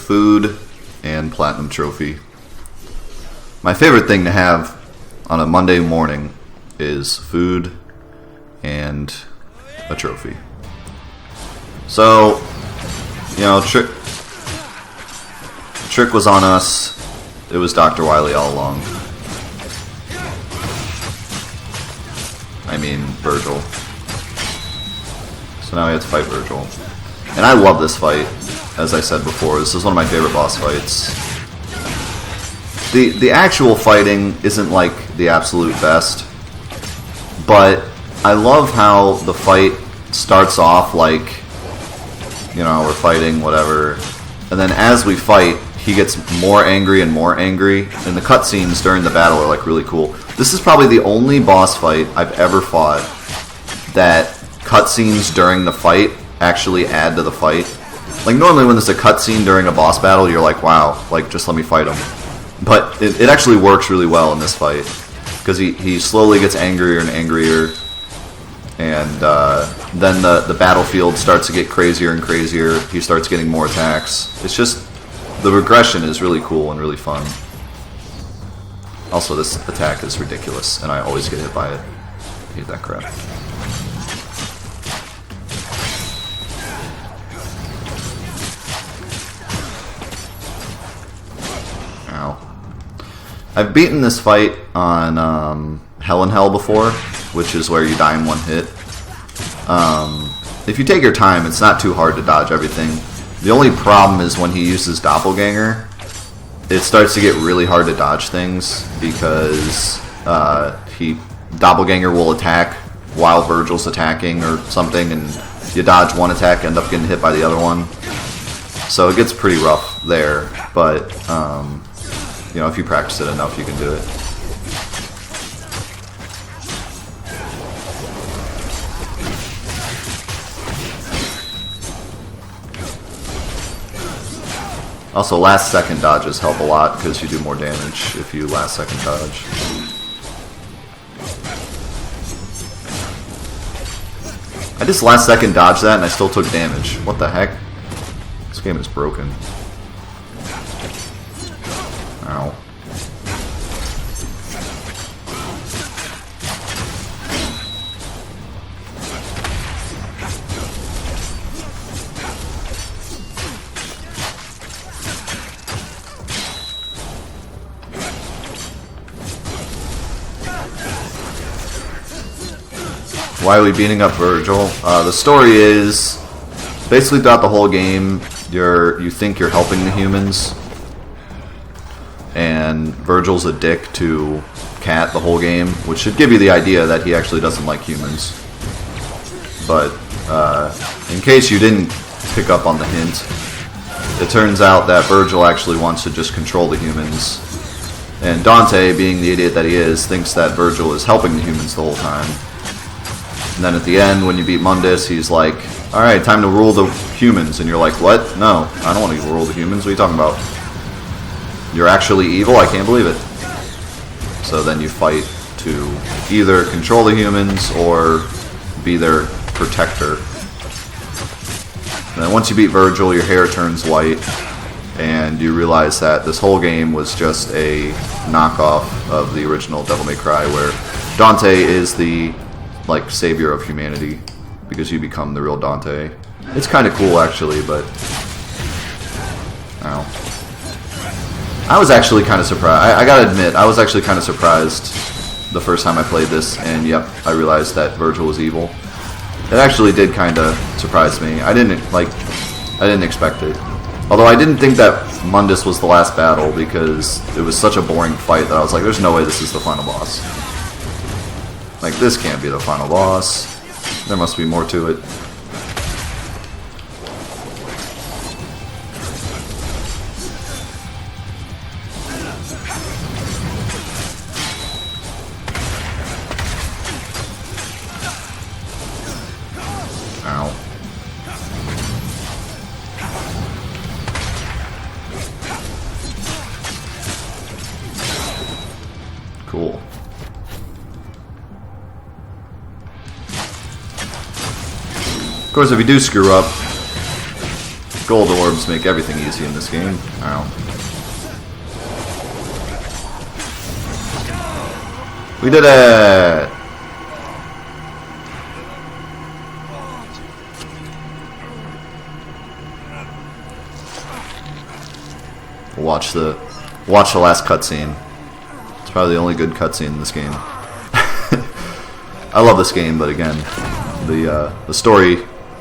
food and platinum trophy. My favorite thing to have on a Monday morning is food and a trophy. So, you know, Trick was on us. It was Dr. Wily all along. I mean, Virgil. So now we have to fight Virgil. And I love this fight, as I said before. This is one of my favorite boss fights. The actual fighting isn't like the absolute best, but I love how the fight starts off like, you know, we're fighting, whatever, and then as we fight, he gets more angry and more angry, and the cutscenes during the battle are like really cool. This is probably the only boss fight I've ever fought that cutscenes during the fight actually add to the fight. Like, normally when there's a cutscene during a boss battle, you're like, wow, like, just let me fight him. But it actually works really well in this fight, because he slowly gets angrier and angrier, and then the battlefield starts to get crazier and crazier. He starts getting more attacks. It's just, the regression is really cool and really fun. Also, this attack is ridiculous, and I always get hit by it. I hate that crap. Ow. I've beaten this fight on Hell in Hell before, which is where you die in one hit. If you take your time, it's not too hard to dodge everything. The only problem is when he uses Doppelganger, it starts to get really hard to dodge things, because Doppelganger will attack while Virgil's attacking or something, and you dodge one attack, end up getting hit by the other one. So it gets pretty rough there, but you know, if you practice it enough, you can do it. Also, last second dodges help a lot because you do more damage if you last second dodge. I just last second dodged that and I still took damage. What the heck? This game is broken. Ow. Why are we beating up Virgil? The story is, basically throughout the whole game, you think you're helping the humans, and Virgil's a dick to Cat the whole game, which should give you the idea that he actually doesn't like humans. But in case you didn't pick up on the hint, it turns out that Virgil actually wants to just control the humans, and Dante, being the idiot that he is, thinks that Virgil is helping the humans the whole time. And then at the end, when you beat Mundus, he's like, alright, time to rule the humans. And you're like, what? No, I don't want to rule the humans. What are you talking about? You're actually evil? I can't believe it. So then you fight to either control the humans or be their protector. And then once you beat Virgil, your hair turns white, and you realize that this whole game was just a knockoff of the original Devil May Cry, where Dante is the like savior of humanity, because you become the real Dante. It's kind of cool actually, but ow. I was actually kind of surprised. I gotta admit, I was actually kind of surprised the first time I played this, and yep, I realized that Virgil was evil. It actually did kind of surprise me. I didn't expect it. Although I didn't think that Mundus was the last battle, because it was such a boring fight that I was like, there's no way this is the final boss. Like, this can't be the final boss. There must be more to it. Ow. Cool. Of course, if you do screw up, Gold orbs make everything easy in this game. Ow. We did it! Watch the last cutscene. It's probably the only good cutscene in this game. I love this game, but again, the story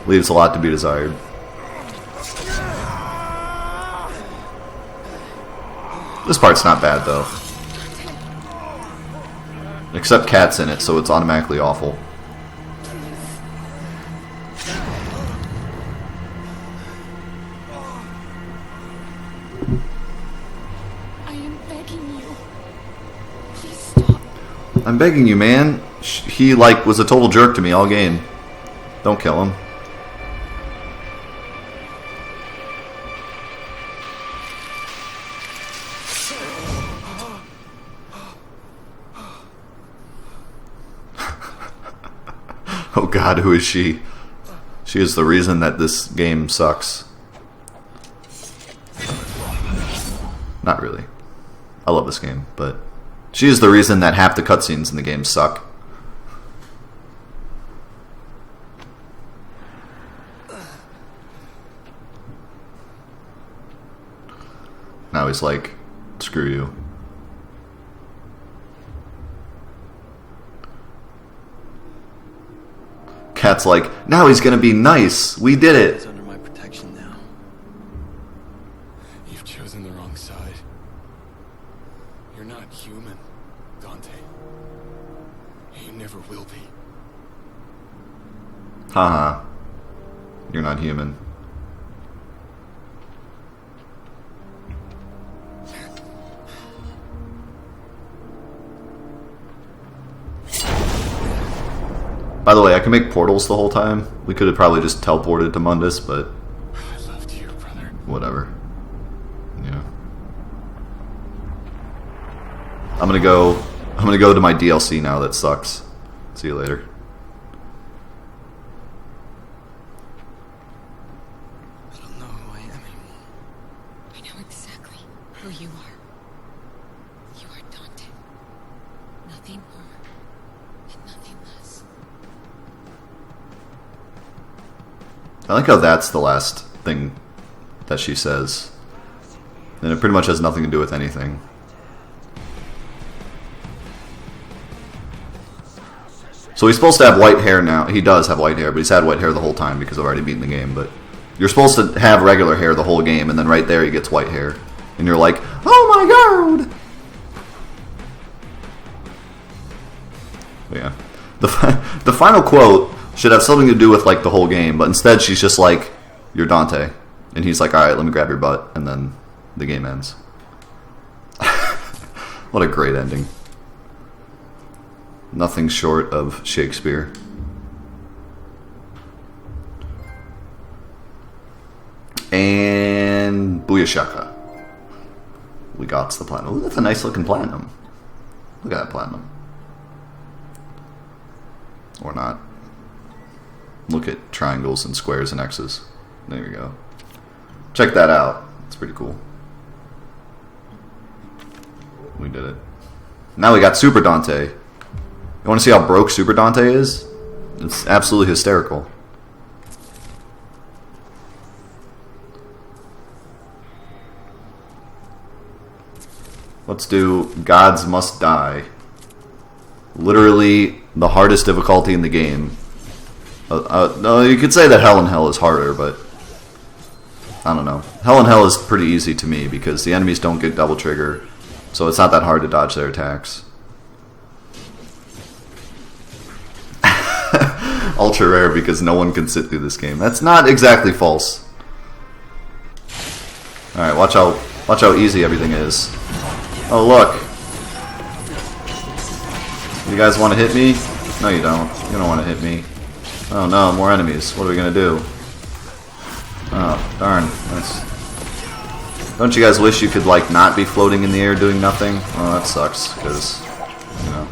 leaves a lot to be desired. This part's not bad though. Except Cat's in it, so it's automatically awful. I am begging you. Please stop. I'm begging you, man. He, like, was a total jerk to me all game. Don't kill him. Oh god, who is she? She is the reason that this game sucks. Not really. I love this game, but she is the reason that half the cutscenes in the game suck. Now he's like, screw you. Cat's like, now he's gonna be nice. We did it. It's under my protection now. You've chosen the wrong side. You're not human, Dante. You never will be. Haha. You're not human. By the way, I can make portals the whole time. We could have probably just teleported to Mundus, but I loved you, brother. whatever. Yeah. I'm gonna go to my DLC now that sucks. See you later. I don't know who I am anymore. I know exactly who you are. You are Dante. Nothing more and nothing less. I like how that's the last thing that she says. And it pretty much has nothing to do with anything. So he's supposed to have white hair now. He does have white hair, but he's had white hair the whole time because I've already beaten the game. But you're supposed to have regular hair the whole game, and then right there he gets white hair. And you're like, oh my god! But yeah. The final quote should have something to do with like the whole game, but instead she's just like, you're Dante. And he's like, alright, let me grab your butt. And then the game ends. What a great ending. Nothing short of Shakespeare. And Booyashaka. We got the platinum. Ooh, that's a nice looking platinum. Look at that platinum. Or not. Look at triangles and squares and X's. There you go. Check that out. It's pretty cool. We did it. Now we got Super Dante. You want to see how broke Super Dante is? It's absolutely hysterical. Let's do Gods Must Die. Literally the hardest difficulty in the game. No, you could say that Hell in Hell is harder, but I don't know. Hell in Hell is pretty easy to me because the enemies don't get double trigger, so it's not that hard to dodge their attacks. Ultra rare because no one can sit through this game. That's not exactly false. Alright, watch how easy everything is. Oh look. You guys want to hit me? No you don't. You don't want to hit me. Oh no, more enemies. What are we gonna do? Oh, darn. Don't you guys wish you could like not be floating in the air doing nothing? Well, that sucks, because, you know.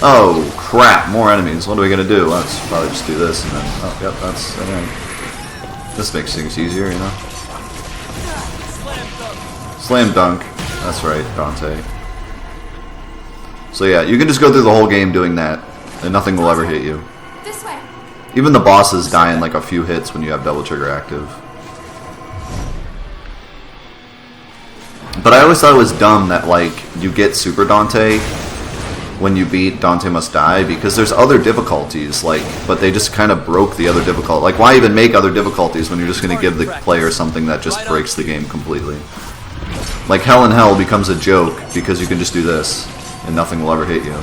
Oh, crap, more enemies. What are we gonna do? Let's probably just do this and then, oh, yep, that's, alright. This makes things easier, you know? Slam dunk. That's right, Dante. So yeah, you can just go through the whole game doing that, and nothing will ever hit you. This way. Even the bosses die in like a few hits when you have double trigger active. But I always thought it was dumb that like you get Super Dante when you beat Dante Must Die, because there's other difficulties, like, but they just kind of broke the other difficulty. Like, why even make other difficulties when you're just going to give the player something that just breaks the game completely? Like, Hell in Hell becomes a joke because you can just do this and nothing will ever hit you.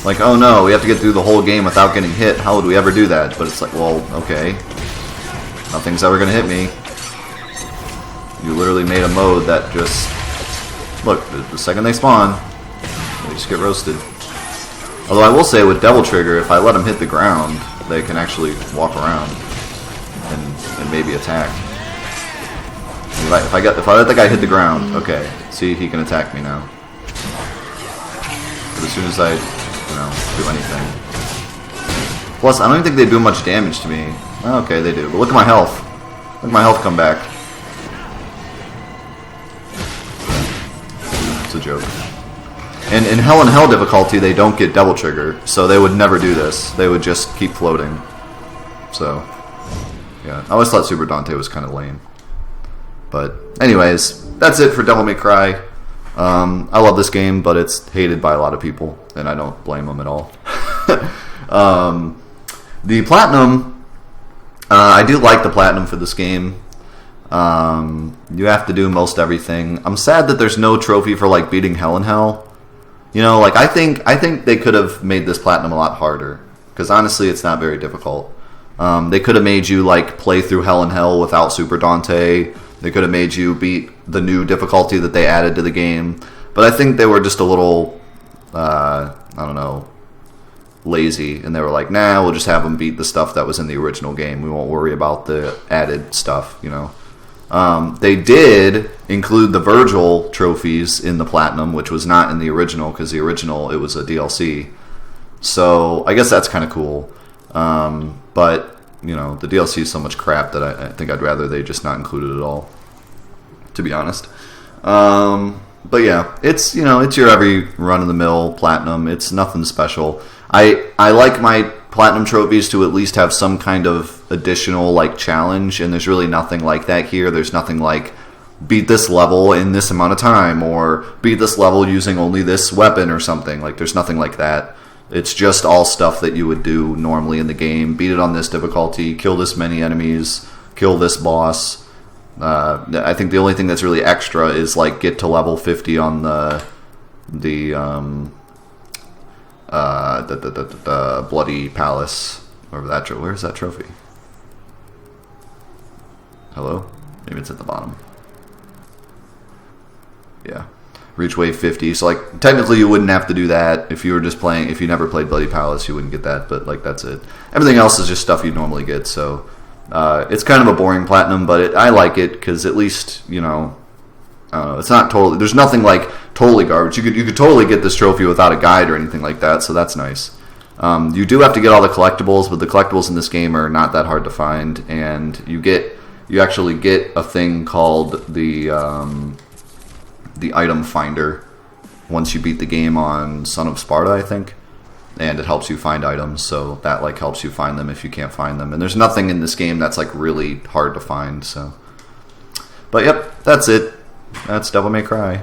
Like, oh no, we have to get through the whole game without getting hit. How would we ever do that? But it's like, well, okay. Nothing's ever going to hit me. You literally made a mode that just... Look, the second they spawn, they just get roasted. Although I will say with Devil Trigger, if I let them hit the ground, they can actually walk around and maybe attack. If I let the guy hit the ground, okay, see, he can attack me now. But as soon as I, do anything. Plus, I don't even think they do much damage to me. Okay, they do. But look at my health. Look at my health come back. It's a joke. And in Hell in Hell difficulty, they don't get Devil Trigger, so they would never do this. They would just keep floating. So, yeah. I always thought Super Dante was kind of lame. But, anyways, that's it for Devil May Cry. I love this game, but it's hated by a lot of people, and I don't blame them at all. The Platinum, I do like the Platinum for this game. You have to do most everything. I'm sad that there's no trophy for like beating Hell in Hell. Like I think they could have made this Platinum a lot harder, because honestly, it's not very difficult. They could have made you like play through Hell in Hell without Super Dante. They could have made you beat the new difficulty that they added to the game. But I think they were just a little, I don't know, lazy, and they were like, nah, we'll just have them beat the stuff that was in the original game. We won't worry about the added stuff, They did include the Virgil trophies in the Platinum, which was not in the original, because the original, it was a DLC. So I guess that's kind of cool. But, the DLC is so much crap that I think I'd rather they just not include it at all, to be honest. But yeah, it's, it's your every run-of-the-mill Platinum. It's nothing special. I like my Platinum trophies to at least have some kind of additional like challenge, and there's really nothing like that here. There's nothing like beat this level in this amount of time, or beat this level using only this weapon or something. Like, there's nothing like that. It's just all stuff that you would do normally in the game. Beat it on this difficulty, kill this many enemies, kill this boss. I think the only thing that's really extra is like get to level 50 on the Bloody Palace. Where's that trophy? Hello? Maybe it's at the bottom. Yeah. Reach wave 50. So, like, technically you wouldn't have to do that if you were just playing. If you never played Bloody Palace, you wouldn't get that. But, like, that's it. Everything else is just stuff you'd normally get. So, it's kind of a boring Platinum, but I like it because at least, I don't know, it's not totally. There's nothing, like, totally garbage. You could totally get this trophy without a guide or anything like that, so that's nice. You do have to get all the collectibles, but the collectibles in this game are not that hard to find, and you actually get a thing called the item finder once you beat the game on Son of Sparta, I think, and it helps you find items, so that like helps you find them if you can't find them. And there's nothing in this game that's like really hard to find, so. But yep, that's it. That's Devil May Cry.